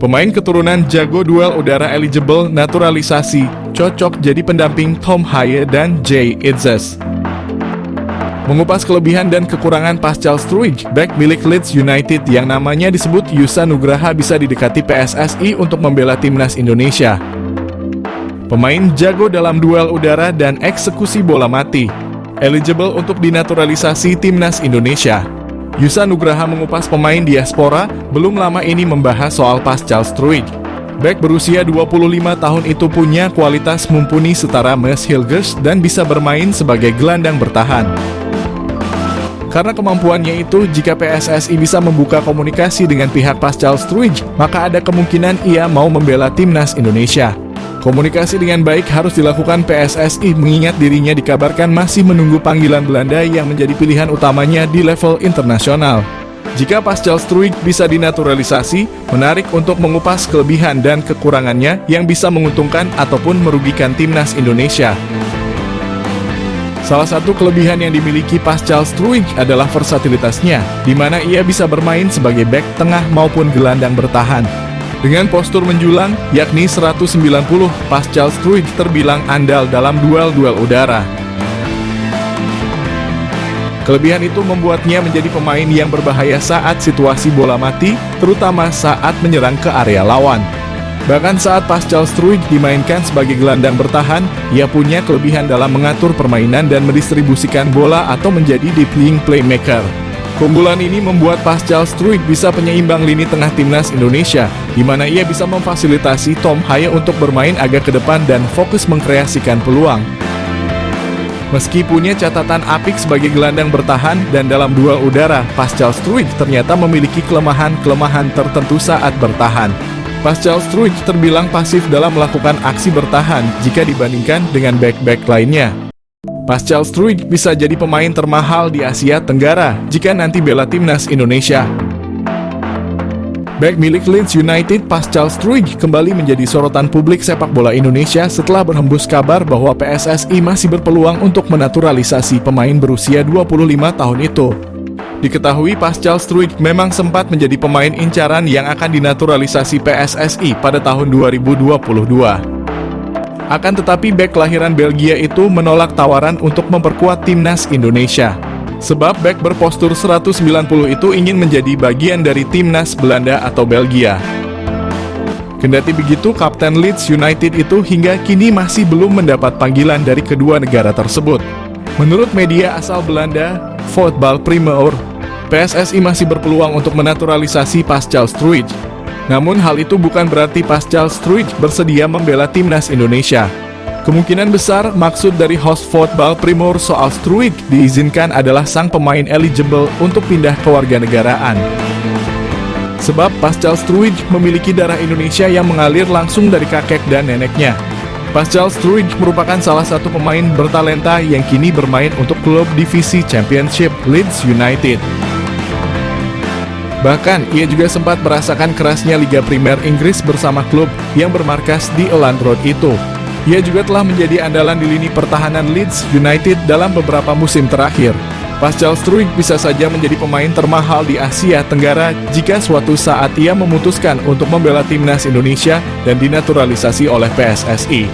Pemain keturunan jago duel udara eligible naturalisasi, cocok jadi pendamping Tom Haye dan Jay Itzes. Mengupas kelebihan dan kekurangan Pascal Struijk, bek milik Leeds United yang namanya disebut Yusa Nugraha bisa didekati PSSI untuk membela timnas Indonesia. Pemain jago dalam duel udara dan eksekusi bola mati, eligible untuk dinaturalisasi timnas Indonesia. Yusa Nugraha mengupas pemain diaspora, belum lama ini membahas soal Pascal Struijk. Bek berusia 25 tahun itu punya kualitas mumpuni setara Mads Hilgers dan bisa bermain sebagai gelandang bertahan. Karena kemampuannya itu, jika PSSI bisa membuka komunikasi dengan pihak Pascal Struijk, maka ada kemungkinan ia mau membela timnas Indonesia. Komunikasi dengan baik harus dilakukan PSSI mengingat dirinya dikabarkan masih menunggu panggilan Belanda yang menjadi pilihan utamanya di level internasional. Jika Pascal Struijk bisa dinaturalisasi, menarik untuk mengupas kelebihan dan kekurangannya yang bisa menguntungkan ataupun merugikan timnas Indonesia. Salah satu kelebihan yang dimiliki Pascal Struijk adalah versatilitasnya, di mana ia bisa bermain sebagai bek tengah maupun gelandang bertahan. Dengan postur menjulang, yakni 190, Pascal Struijk terbilang andal dalam duel-duel udara. Kelebihan itu membuatnya menjadi pemain yang berbahaya saat situasi bola mati, terutama saat menyerang ke area lawan. Bahkan saat Pascal Struijk dimainkan sebagai gelandang bertahan, ia punya kelebihan dalam mengatur permainan dan mendistribusikan bola atau menjadi deep-lying playmaker. Keunggulan ini membuat Pascal Struijk bisa penyeimbang lini tengah timnas Indonesia, di mana ia bisa memfasilitasi Tom Haye untuk bermain agak ke depan dan fokus mengkreasikan peluang. Meski punya catatan apik sebagai gelandang bertahan dan dalam duel udara, Pascal Struijk ternyata memiliki kelemahan-kelemahan tertentu saat bertahan. Pascal Struijk terbilang pasif dalam melakukan aksi bertahan jika dibandingkan dengan bek-bek lainnya. Pascal Struijk bisa jadi pemain termahal di Asia Tenggara jika nanti bela timnas Indonesia. Bek milik Leeds United, Pascal Struijk kembali menjadi sorotan publik sepak bola Indonesia setelah berhembus kabar bahwa PSSI masih berpeluang untuk menaturalisasi pemain berusia 25 tahun itu. Diketahui Pascal Struijk memang sempat menjadi pemain incaran yang akan dinaturalisasi PSSI pada tahun 2022. Akan tetapi bek kelahiran Belgia itu menolak tawaran untuk memperkuat timnas Indonesia. Sebab bek berpostur 190 itu ingin menjadi bagian dari timnas Belanda atau Belgia. Kendati begitu, Kapten Leeds United itu hingga kini masih belum mendapat panggilan dari kedua negara tersebut. Menurut media asal Belanda, Voetbal Primeur, PSSI masih berpeluang untuk menaturalisasi Pascal Struijk. Namun hal itu bukan berarti Pascal Struijk bersedia membela timnas Indonesia. Kemungkinan besar maksud dari host Voetbal Primeur soal Struijk diizinkan adalah sang pemain eligible untuk pindah kewarganegaraan. Sebab Pascal Struijk memiliki darah Indonesia yang mengalir langsung dari kakek dan neneknya. Pascal Struijk merupakan salah satu pemain bertalenta yang kini bermain untuk klub divisi Championship Leeds United. Bahkan, ia juga sempat merasakan kerasnya Liga Primer Inggris bersama klub yang bermarkas di Elland Road itu. Ia juga telah menjadi andalan di lini pertahanan Leeds United dalam beberapa musim terakhir. Pascal Struijk bisa saja menjadi pemain termahal di Asia Tenggara jika suatu saat ia memutuskan untuk membela timnas Indonesia dan dinaturalisasi oleh PSSI.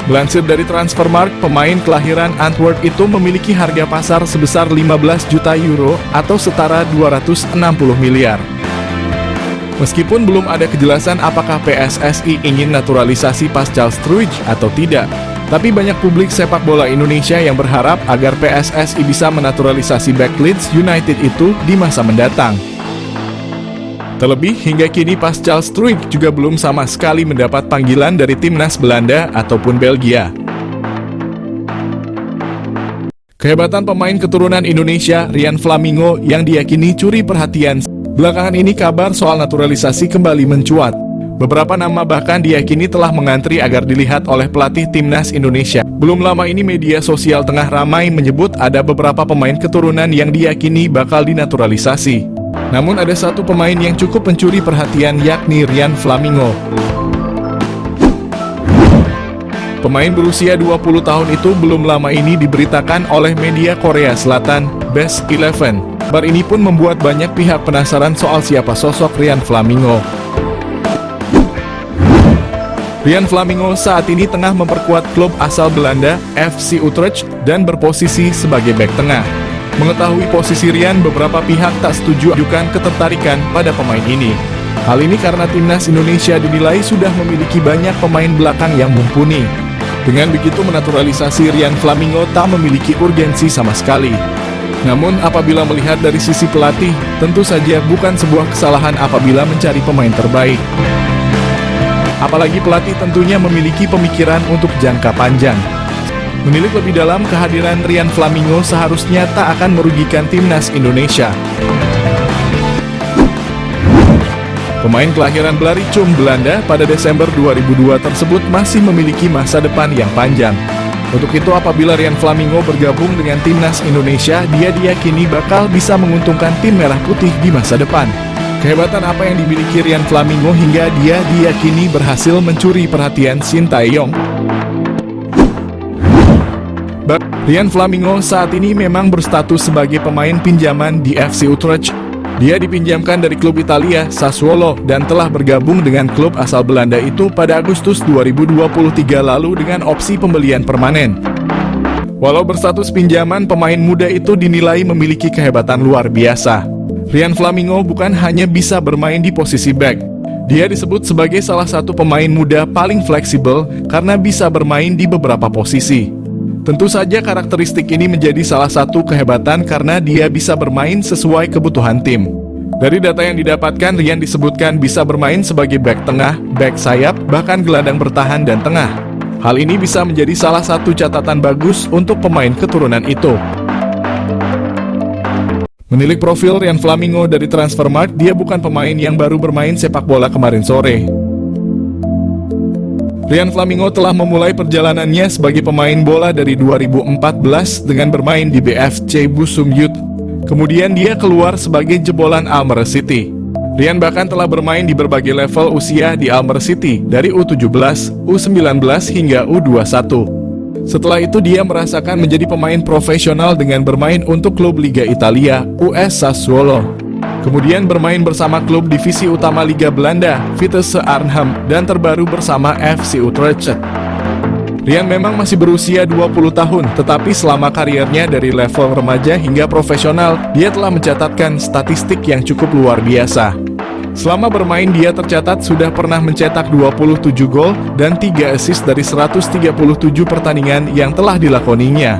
Melansir dari Transfermarkt, pemain kelahiran Antwerp itu memiliki harga pasar sebesar 15 juta euro atau setara 260 miliar. Meskipun belum ada kejelasan apakah PSSI ingin naturalisasi Pascal Struijk atau tidak, tapi banyak publik sepak bola Indonesia yang berharap agar PSSI bisa menaturalisasi bek Leeds United itu di masa mendatang. Terlebih, hingga kini Pascal Struijk juga belum sama sekali mendapat panggilan dari timnas Belanda ataupun Belgia. Kehebatan pemain keturunan Indonesia, Rian Flamingo, yang diyakini curi perhatian. Belakangan ini kabar soal naturalisasi kembali mencuat. Beberapa nama bahkan diyakini telah mengantri agar dilihat oleh pelatih timnas Indonesia. Belum lama ini media sosial tengah ramai menyebut ada beberapa pemain keturunan yang diyakini bakal dinaturalisasi. Namun ada satu pemain yang cukup mencuri perhatian, yakni Rian Flamingo. Pemain berusia 20 tahun itu belum lama ini diberitakan oleh media Korea Selatan, Best 11. Kabar ini pun membuat banyak pihak penasaran soal siapa sosok Rian Flamingo. Ryan Flamingo saat ini tengah memperkuat klub asal Belanda, FC Utrecht, dan berposisi sebagai bek tengah. Mengetahui posisi Ryan, beberapa pihak tak setuju ajukan ketertarikan pada pemain ini. Hal ini karena timnas Indonesia dinilai sudah memiliki banyak pemain belakang yang mumpuni. Dengan begitu menaturalisasi Ryan Flamingo tak memiliki urgensi sama sekali. Namun apabila melihat dari sisi pelatih, tentu saja bukan sebuah kesalahan apabila mencari pemain terbaik. Apalagi pelatih tentunya memiliki pemikiran untuk jangka panjang. Menilik lebih dalam, kehadiran Ryan Flamingo seharusnya tak akan merugikan timnas Indonesia. Pemain kelahiran Blaricum, Belanda pada Desember 2002 tersebut masih memiliki masa depan yang panjang. Untuk itu apabila Ryan Flamingo bergabung dengan timnas Indonesia, dia diyakini bakal bisa menguntungkan tim merah putih di masa depan. Kehebatan apa yang dimiliki Ryan Flamingo hingga dia diyakini berhasil mencuri perhatian Shin Tae-yong? Ryan Flamingo saat ini memang berstatus sebagai pemain pinjaman di FC Utrecht. Dia dipinjamkan dari klub Italia, Sassuolo, dan telah bergabung dengan klub asal Belanda itu pada Agustus 2023 lalu dengan opsi pembelian permanen. Walau berstatus pinjaman, pemain muda itu dinilai memiliki kehebatan luar biasa. Ryan Flamingo bukan hanya bisa bermain di posisi back. Dia disebut sebagai salah satu pemain muda paling fleksibel karena bisa bermain di beberapa posisi. Tentu saja karakteristik ini menjadi salah satu kehebatan karena dia bisa bermain sesuai kebutuhan tim. Dari data yang didapatkan, Ryan disebutkan bisa bermain sebagai back tengah, back sayap, bahkan gelandang bertahan dan tengah. Hal ini bisa menjadi salah satu catatan bagus untuk pemain keturunan itu. Menilik profil Ryan Flamingo dari Transfermarkt, dia bukan pemain yang baru bermain sepak bola kemarin sore. Ryan Flamingo telah memulai perjalanannya sebagai pemain bola dari 2014 dengan bermain di BFC Busum Youth. Kemudian dia keluar sebagai jebolan Almere City. Ryan bahkan telah bermain di berbagai level usia di Almere City dari U17, U19 hingga U21. Setelah itu dia merasakan menjadi pemain profesional dengan bermain untuk klub Liga Italia, US Sassuolo. Kemudian bermain bersama klub divisi utama Liga Belanda, Vitesse Arnhem, dan terbaru bersama FC Utrecht. Ryan memang masih berusia 20 tahun, tetapi selama kariernya dari level remaja hingga profesional, dia telah mencatatkan statistik yang cukup luar biasa. Selama bermain dia tercatat sudah pernah mencetak 27 gol dan 3 assist dari 137 pertandingan yang telah dilakoninya.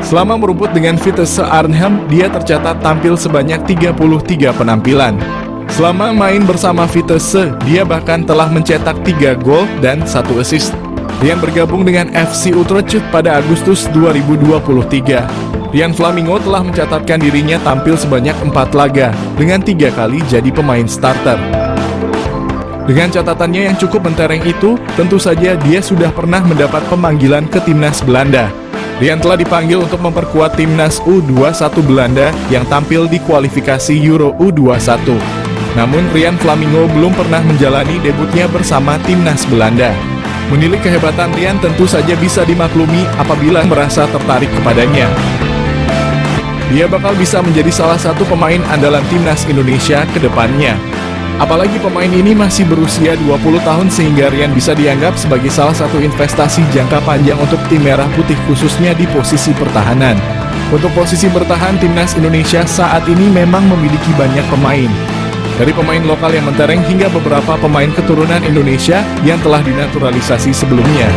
Selama merumput dengan Vitesse Arnhem, dia tercatat tampil sebanyak 33 penampilan. Selama main bersama Vitesse, dia bahkan telah mencetak 3 gol dan 1 assist. Ryan bergabung dengan FC Utrecht pada Agustus 2023. Ryan Flamingo telah mencatatkan dirinya tampil sebanyak 4 laga, dengan 3 kali jadi pemain starter. Dengan catatannya yang cukup mentereng itu, tentu saja dia sudah pernah mendapat pemanggilan ke timnas Belanda. Ryan telah dipanggil untuk memperkuat timnas U21 Belanda yang tampil di kualifikasi Euro U21. Namun Ryan Flamingo belum pernah menjalani debutnya bersama timnas Belanda. Menilik kehebatan Ryan tentu saja bisa dimaklumi apabila merasa tertarik kepadanya. Dia bakal bisa menjadi salah satu pemain andalan timnas Indonesia ke depannya. Apalagi pemain ini masih berusia 20 tahun sehingga Ryan bisa dianggap sebagai salah satu investasi jangka panjang untuk tim merah putih khususnya di posisi pertahanan. Untuk posisi bertahan, timnas Indonesia saat ini memang memiliki banyak pemain. Dari pemain lokal yang mentereng hingga beberapa pemain keturunan Indonesia yang telah dinaturalisasi sebelumnya.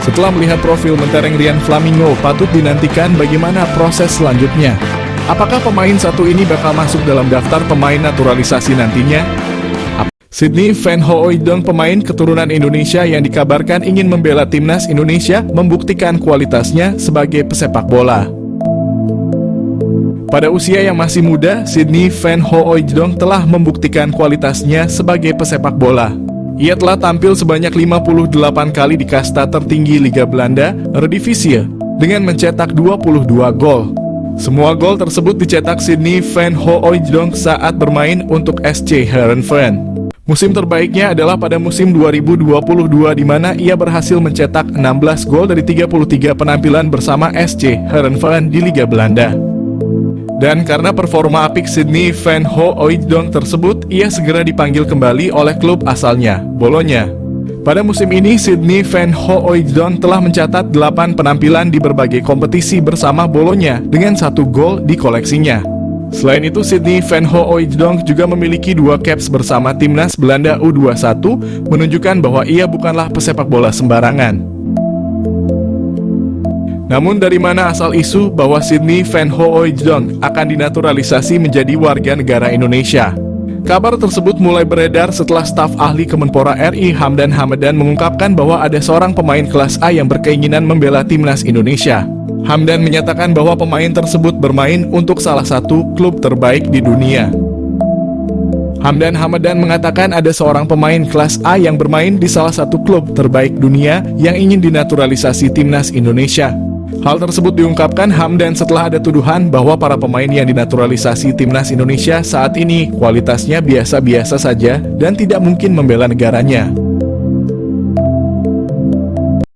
Setelah melihat profil mentereng Ryan Flamingo, patut dinantikan bagaimana proses selanjutnya. Apakah pemain satu ini bakal masuk dalam daftar pemain naturalisasi nantinya? Sydney Van Hooijdonk, pemain keturunan Indonesia yang dikabarkan ingin membela timnas Indonesia, membuktikan kualitasnya sebagai pesepak bola. Pada usia yang masih muda, Sydney Van Hooijdonk telah membuktikan kualitasnya sebagai pesepak bola. Ia telah tampil sebanyak 58 kali di kasta tertinggi Liga Belanda, Eredivisie, dengan mencetak 22 gol. Semua gol tersebut dicetak Sydney Van Hooijdonk saat bermain untuk SC Heerenveen. Musim terbaiknya adalah pada musim 2022 di mana ia berhasil mencetak 16 gol dari 33 penampilan bersama SC Heerenveen di Liga Belanda. Dan karena performa apik Sydney Van Hooijdonk tersebut, ia segera dipanggil kembali oleh klub asalnya, Bologna. Pada musim ini, Sydney Van Hooijdonk telah mencatat 8 penampilan di berbagai kompetisi bersama Bologna dengan 1 gol di koleksinya. Selain itu, Sydney Van Hooijdonk juga memiliki 2 caps bersama timnas Belanda U21, menunjukkan bahwa ia bukanlah pesepak bola sembarangan. Namun dari mana asal isu bahwa Sydney Van Hooijdonk akan dinaturalisasi menjadi warga negara Indonesia? Kabar tersebut mulai beredar setelah staf ahli Kemenpora RI Hamdan Hamadan mengungkapkan bahwa ada seorang pemain kelas A yang berkeinginan membela timnas Indonesia. Hamdan menyatakan bahwa pemain tersebut bermain untuk salah satu klub terbaik di dunia. Hamdan Hamadan mengatakan ada seorang pemain kelas A yang bermain di salah satu klub terbaik dunia yang ingin dinaturalisasi timnas Indonesia. Hal tersebut diungkapkan Hamdan setelah ada tuduhan bahwa para pemain yang dinaturalisasi timnas Indonesia saat ini kualitasnya biasa-biasa saja dan tidak mungkin membela negaranya.